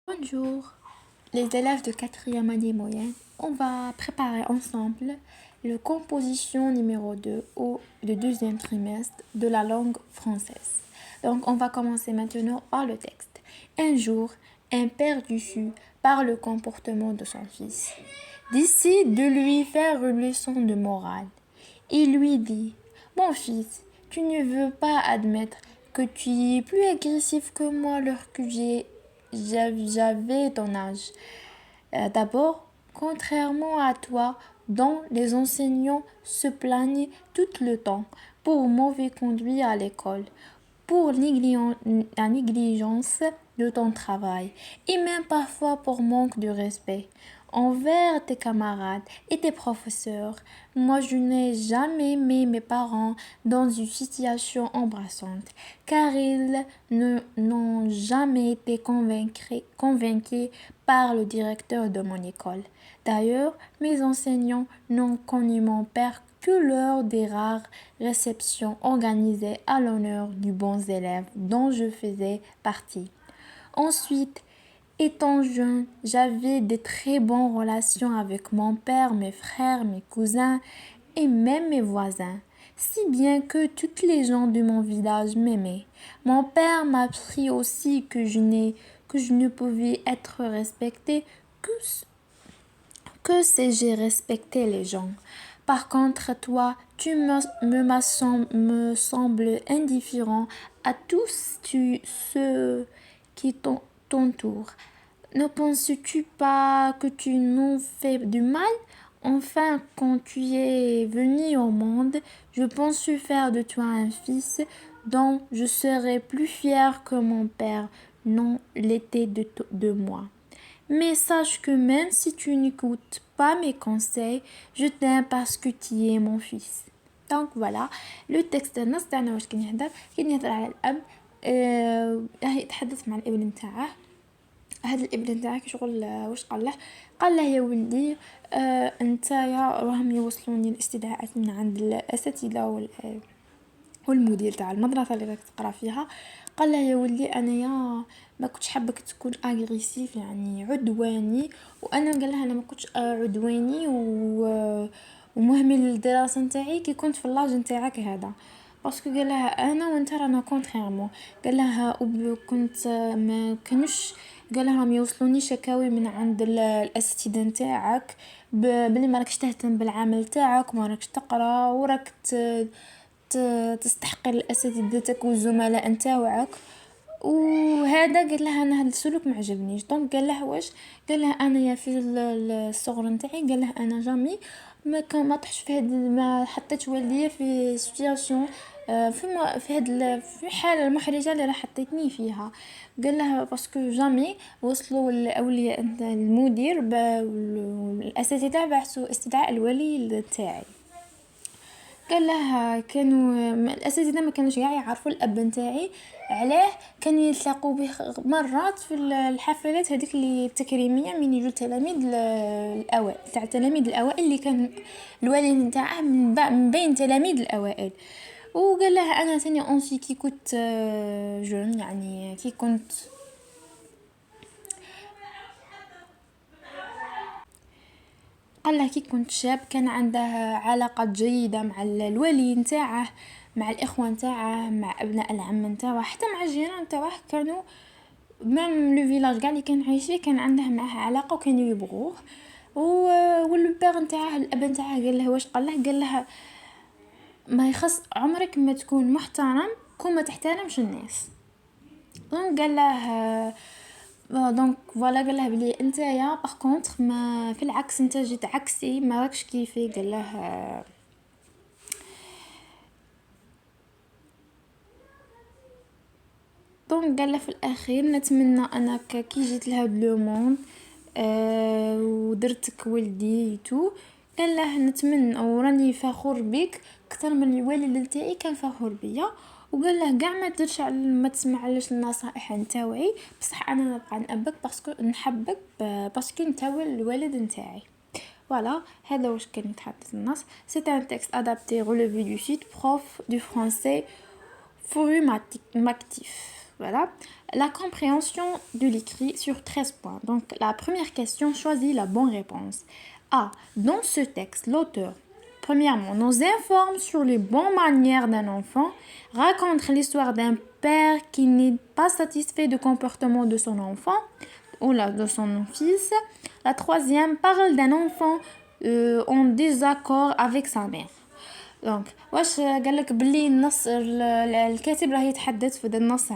Bonjour, les élèves de quatrième année moyenne. On va préparer ensemble la composition numéro 2 ou le deuxième trimestre de la langue française. Donc, on va commencer maintenant par le texte. Un jour, un père déçu par le comportement de son fils décide de lui faire une leçon de morale. Il lui dit: Mon fils, tu ne veux pas admettre que tu es plus agressif que moi lorsque j'avais ton âge. D'abord, contrairement à toi, dont les enseignants se plaignent tout le temps pour mauvais conduit à l'école, pour la négligence de ton travail et même parfois pour manque de respect envers tes camarades et tes professeurs. Moi, je n'ai jamais mis mes parents dans une situation embarrassante, car ils n'ont jamais été convaincus par le directeur de mon école. D'ailleurs, mes enseignants n'ont connu mon père que lors des rares réceptions organisées à l'honneur du bons élèves dont je faisais partie. Ensuite, étant jeune, j'avais de très bonnes relations avec mon père, mes frères, mes cousins et même mes voisins, si bien que toutes les gens de mon village m'aimaient. Mon père m'a appris aussi que je ne pouvais être respectée que si j'ai respecté les gens. Par contre, toi, me sembles indifférent à tous ceux qui t'entourent. Ne penses-tu pas que tu nous fais du mal? Enfin, quand tu es venu au monde, je pensais faire de toi un fils dont je serais plus fière que mon père non l'était de moi. Mais sache que même si tu n'écoutes pas mes conseils, je t'aime parce que tu es mon fils. Donc voilà, le texte نص تاعنا واش كي نهضر على الاب يتحدث مع الابن نتاعه. هذا الابن نتاعك شغل واش قال له يا ولدي نتايا راهم يوصلوني الاستدعاءات من عند الاساتذه والمدير تاع المدرسه اللي راك تقرا فيها. قال له يا ولدي انايا ما كنتش حابك تكون اغريسيف يعني عدواني، وانا قال لها انا ما كنتش عدواني ومهمل للدراسه نتاعي كي كنت في اللاج نتاعك هذا، باسكو قال لها انا وانت رانا كونتريرمون. قال لها كنت ما كانوش، قال لها ما يوصلوني شكاوي من عند الاساتذه نتاعك بلي ما راكش تهتم بالعمل تاعك وما راكش تقرا وراك تستحقر الاساتذتك والزملاء نتاعك، وهذا قال لها انا هذا السلوك ما عجبنيش. دونك قال لها واش، قال لها انا يا في الصغر نتاعي قال لها انا جامي ما طحش في هاد ما حطيت والديا في سيتوياسيون في حاله المحرجه اللي راح حطيتني فيها. قال لها باسكو جامي وصلوا الاولياء المدير والاساتذه بعثوا استدعاء الولي تاعي. قال لها كانوا الاساتذه ما كانوش قاع يعرفوا الاب نتاعي، علاه كانوا يتلاقوا به مرات في الحفلات هذيك اللي التكريميه من يجوا التلاميذ الاوائل تاع التلاميذ الاوائل اللي كان الوالي نتاعه من بين تلاميذ الاوائل. وقال لها انا ثاني اونسي كي كنت جون يعني كي كنت قال لها كي كنت شاب كان عنده علاقة جيدة مع الولي نتاعه، مع الإخوة نتاعه، مع أبناء العم نتاعه، حتى مع الجيران نتاعه. كانوا ميم لو فيلاج قاع اللي كان عايش فيه كان عنده معه علاقة وكانوا يبغوه. والبير نتاعه الأب نتاعه قال له واش، قال لها ما يخص عمرك ما تكون محترم كون ما تحترمش الناس. دونك قال له دونك فوالا قال له بلي نتايا باغ كونطخ ما في العكس انت جيت عكسي ما راكش كيفي. قال له دونك قال له في الاخير نتمنى انك كي جيت لهاد لو موند ودرتك ولدي تو، قال له نتمنى وراني فخور بك اكثر من الوالد تاعي كان فخور بيا، وقال له كاع ما تديرش ما تسمعليش النصائح نتاوعي، بصح انا نبقى نأبك باسكو نحبك باسكو نتا الوالد نتاعي. فوالا هذا واش كان يتحدث النص. C'est un texte adapté relevé du site prof du français formatif. Voilà. La compréhension de l'écrit sur 13 points. Donc la première question, choisis la bonne réponse. A. Dans ce texte, l'auteur, premièrement, nous informe sur les bonnes manières d'un enfant, raconte l'histoire d'un père qui n'est pas satisfait du comportement de son enfant ou de son fils. La troisième parle d'un enfant en désaccord avec sa mère. دونك واش قالك بلي النص الكاتب راه يتحدث في هذا النص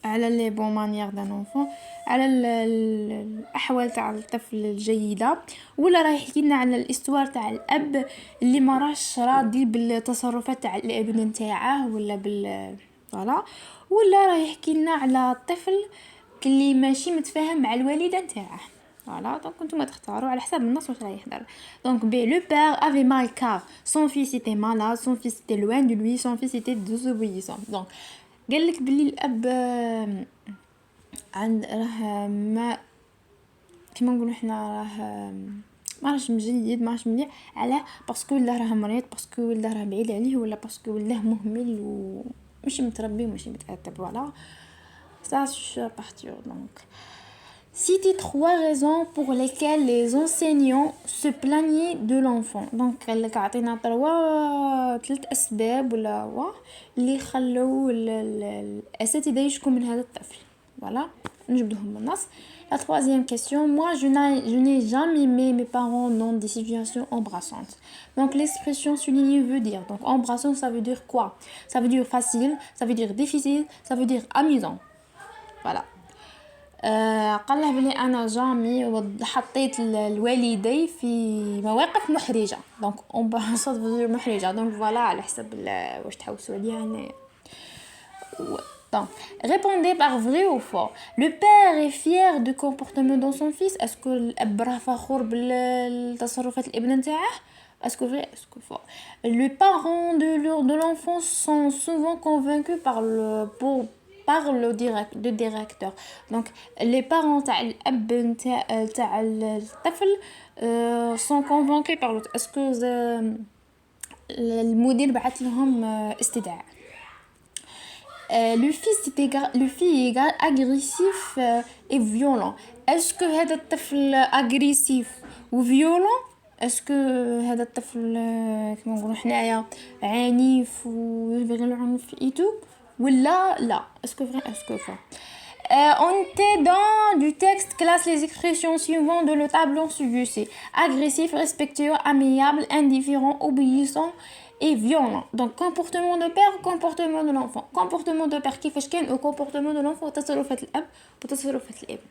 على لي بون مانيير دان اونفون، على الاحوال تاع الطفل الجيده، ولا راه يحكي لنا على الاستوار تاع الاب اللي ما راهش راضي بالتصرفات تاع الابن نتاعه ولا فوالا، ولا راه يحكي لنا على الطفل اللي ماشي متفاهم مع الوالده نتاعه. Voilà, donc نتوما تختاروا على حسب النص واش راه يهضر. Donc B, le père avait mal car son fils était malade, son fils était loin de lui, son fils était désobéissant. Donc قال لك بلي الاب عند راه ما كيما نقولوا حنا راه ما راهش مجيد، ما راهش مليح. علاه؟ باسكو ولا راه مريض، باسكو ولا راه بعيد عليه، ولا باسكو ولا مهمل وماشي متربي وماشي متأدب. voilà ça sur partir. Donc citez 3 raisons pour lesquelles les enseignants se plaignaient de l'enfant. Donc قال لك عطينا 3 اسباب ولا اللي خلوا الاساتذه يشكوا من هذا الطفل. voilà نجبدهم بالنص. La troisième question, moi je n'ai jamais mis mes parents dans des situations embrassantes. Donc l'expression soulignée veut dire, donc embrassant ça veut dire quoi? Ça veut dire facile, ça veut dire difficile, ça veut dire amusant. voilà. قال له بلي انا جامي حطيت الوالدي في مواقف محرجه. دونك اون باسات فيدير محرجه. دونك فوالا على حسب واش تحوسوا عليها يعني. Donc, répondez par vrai ou faux. Le père est fier du comportement de son fils. Est-ce que الاب راه فخور بالتصرفات الابن نتاعه؟ Est-ce que vrai? Est-ce que faux? Les parents de l'enfant sont souvent convaincus par le directeur. Donc les parents تاع الاب تاع الطفل sont convaincus par est-ce que المدير بعث لهم استدعاء. Le fils est agressif et violent. Est-ce que هذا الطفل agressif و violent؟ Est-ce que هذا الطفل كما نقولوا حنايا عنيف ويبغي العنف ايتو ولا لا؟ Est-ce que vrai? Est-ce que faux? On était dans du texte, classe les expressions suivantes de le tableau suivi. Agressif, respectueux, amiable, indifférent, obéissant et violent. Donc comportement de père, comportement de l'enfant. Comportement de père كيفاش كان au comportement de l'enfant وتصرفات الاب وتصرفات الابن.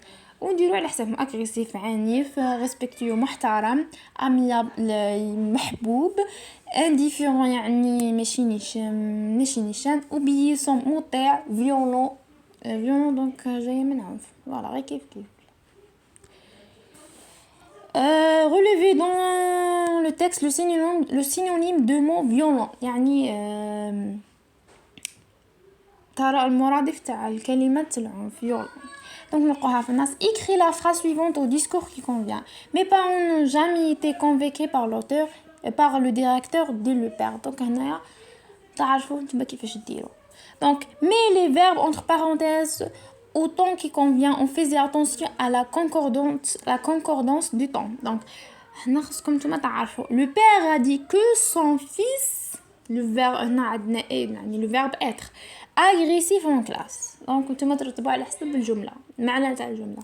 ونديروا على حسابهم agressif عنيف، respectueux محترم، amiable محبوب، indifférent يعني ماشي نيشان، obéissant مطيع، violent donc جاي من عنف. voilà غير كيف relever dans le texte le synonyme de mot violent. يعني ترى المرادف تاع الكلمة العنف violent. Donc نلقوها في النص. Écris la phrase suivante au discours qui convient. Mes parents n'ont jamais été convoqués par l'auteur par le directeur dès le père. Donc هنايا تعرفوا نتوما كيفاش ديروا. Donc mets les verbes entre parenthèses au temps qui convient. On faisait attention à la concordance du temps. Donc هنا خصكم نتوما تعرفوا. Le père a dit que son fils, le verbe هنا عندنا يعني le verbe être agressif en classe. Donc نتوما ترتبوا على حسب الجمله معنى تاع الجمله.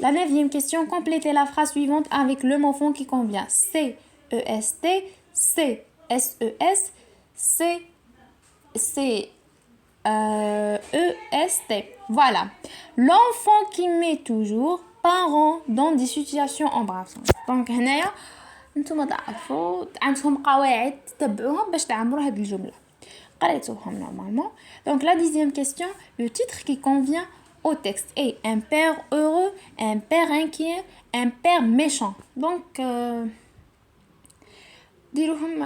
La 9e question, complétez la phrase suivante avec le mot fond qui convient. C E S T C S E S C E S T. Voilà. L'enfant qui met toujours parents dans des situations embarrassantes. Donc هنايا نتوما تعرفوا عندكم قواعد تتبعوهم باش تعمروا هذه الجمله. قريتوهم normalement. Donc la 10e question, le titre qui convient au texte est un père heureux, un père inquiet, un père méchant. Donc ديروهم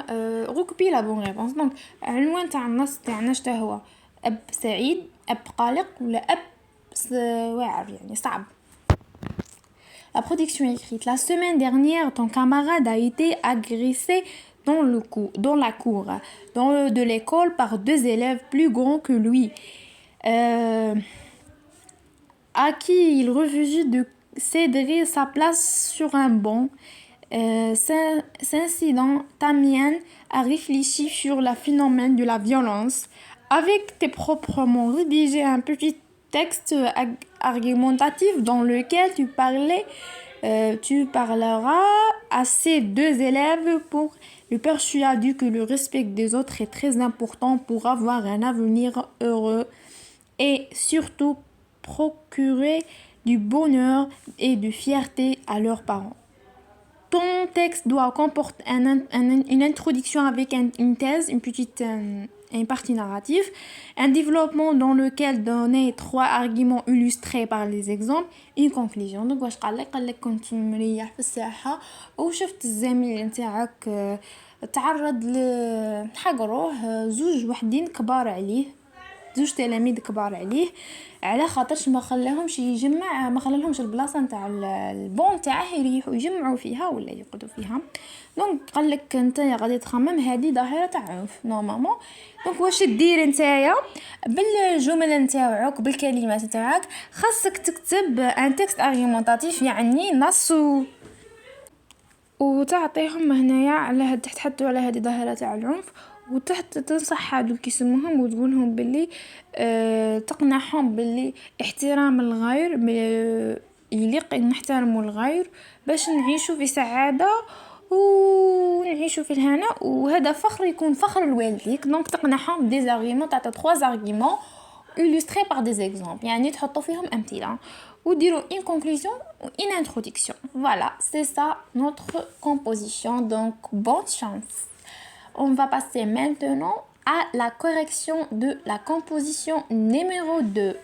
ركبي لا بون ريبونس. دونك العنوان تاع النص تاعنا شتا هو؟ اب سعيد، اب قلق، ولا اب واعر يعني صعب. La production écrite. La semaine dernière, ton camarade a été agressé dans la cour de l'école par deux élèves plus grands que lui, à qui il refusait de céder sa place sur un banc. Cet incident t'amène à réfléchir sur le phénomène de la violence. Avec tes propres mots, rédiger un petit texte argumentatif dans lequel tu parleras à ces deux élèves pour le persuader que le respect des autres est très important pour avoir un avenir heureux et surtout procurer du bonheur et de fierté à leurs parents. Ton texte doit comporter une introduction avec une thèse, une partie narrative, un développement dans lequel donner 3 arguments illustrés par les exemples, une conclusion. Donc واش قال لك كنت مريح في الساحه وشفت الزميل نتاعك تعرض لحقروه زوج وحدين كبار عليه، زوج تلاميذ كبار عليه على خاطرش ما خلالهمش البلاصه نتاع البون تاعه يريحوا يجمعوا فيها ولا يقعدوا فيها. دونك قال لك انت غادي تخمم هذه ظاهره تاع عنف نورمالمون. دونك واش دير نتايا بالجمل نتاعك بالكلمات نتاعك؟ خاصك تكتب ان تكست ارغيومونطاتيف يعني نص وتعطيهم هنايا على تحدثوا على هذه ظاهره تاع العنف، وتحت تنصح هادوك كيسموهم وتقولهم باللي تقنعهم باللي احترام الغير يليق ان نحترموا الغير باش نعيشوا في سعاده ونعيشوا في الهناء، وهذا فخر يكون فخر لوالديك. دونك تقنعهم دي زارغيمون تاع 3 زارغيمون illustrés par des exemples، يعني تحطوا فيهم امثله وديروا une conclusion ou une introduction. Voilà, c'est ça notre composition. Donc bonne chance. On va passer maintenant à la correction de la composition numéro 2.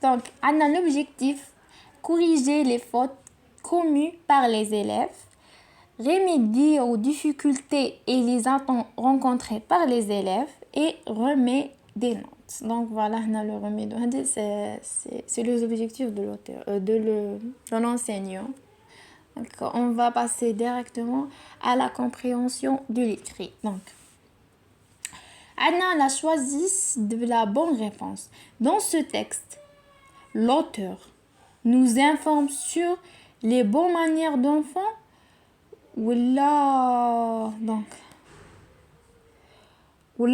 Donc, on a l'objectif corriger les fautes commises par les élèves, remédier aux difficultés et les attentes rencontrées par les élèves et remettre des notes. Donc voilà, on a le remède. C'est les objectifs de l'auteur, de l'enseignant. Donc, on va passer directement à la compréhension de l'écrit. Donc, Anna a choisi de la bonne réponse. Dans ce texte, l'auteur nous informe sur les bonnes manières d'enfant ou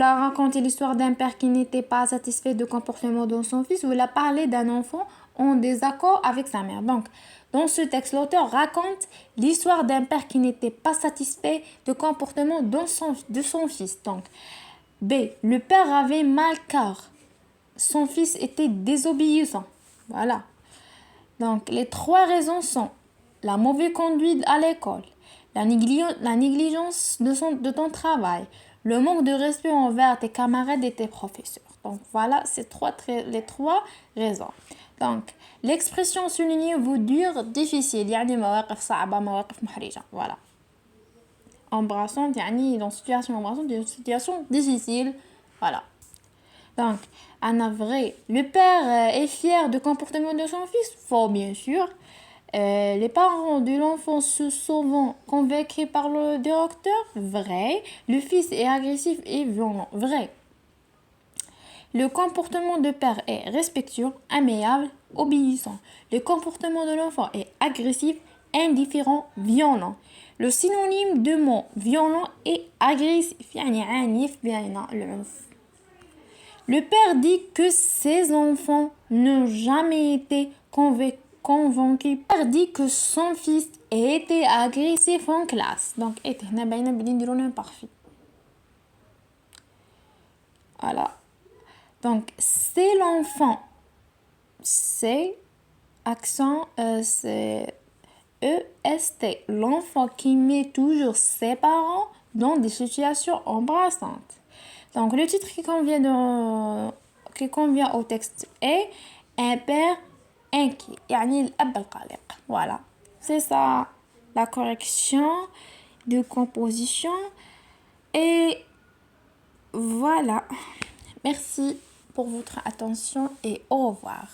l'a raconté l'histoire d'un père qui n'était pas satisfait du comportement de son fils, ou l'a parlé d'un enfant en désaccord avec sa mère. Donc, dans ce texte, l'auteur raconte l'histoire d'un père qui n'était pas satisfait du comportement de son fils. Donc, B. Le père avait mal car son fils était désobéissant. Voilà. Donc, les 3 raisons sont la mauvaise conduite à l'école, la négligence de ton travail, le manque de respect envers tes camarades et tes professeurs. Donc, voilà, c'est les 3 raisons. Donc, l'expression soulignée veut dire difficile، يعني مواقف صعبة مواقف محرجة. Voilà. Embrassante يعني dans situation embrassante, des situations difficiles. Voilà. Donc, un vrai. Le père est fier du comportement de son fils? Faux, bien sûr. Les parents de l'enfant se sont convaincus par le directeur? Vrai. Le fils est agressif et violent? Vrai. Le comportement de père est respectueux, amiable, obéissant. Le comportement de l'enfant est agressif, indifférent, violent. Le synonyme de mot violent est agressif، يعني عنيف بين العنف. Le père dit que ses enfants n'ont jamais été convaincus. Le père dit que son fils a été agressif en classe. Donc, هنا باينة بلي نديرو l'imparfait. Voilà. Donc, c'est l'enfant. C'est accent, c'est EST. L'enfant qui met toujours ses parents dans des situations embarrassantes. Donc, le titre qui convient au texte est un père inquiet. يعني الأب القلق. Voilà. C'est ça. la correction de composition. Et voilà. Merci pour votre attention et au revoir.